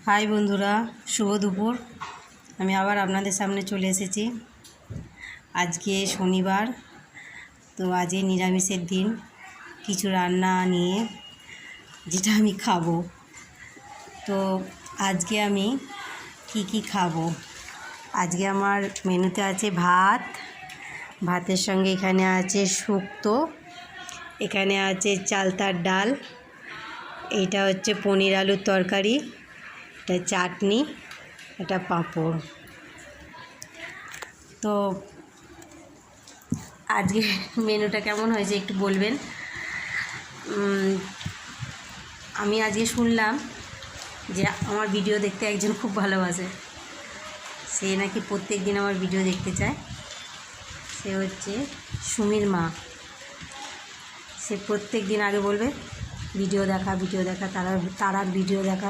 High বন্ধুরা, শুভ দুপুর। আমি আবার আপনাদের সামনে চলে এসেছি। আজকে শনিবার, তো আজকে নিরামিষের দিন। কিছু রান্না নিয়ে যেটা আমি খাবো। তো আজকে আমি কি খাবো, আজকে আমার মেনুতে আছে ভাতের সঙ্গে এখানে আছে শুক্তো, এখানে আছে চালতার ডাল, এইটা হচ্ছে পনির আলুর তরকারি, এটা চাটনি, এটা পাঁপড়। তো আজকে মেনুটা কেমন হয়েছে একটু বলবেন। আমি আজকে শুনলাম যে আমার ভিডিও দেখতে একজন খুব ভালোবাসে, সে নাকি প্রত্যেক দিন আমার ভিডিও দেখতে চায়। সে হচ্ছে সুমির মা। সে প্রত্যেক দিন আগে বলবে ভিডিও দেখা, তারার ভিডিও দেখা।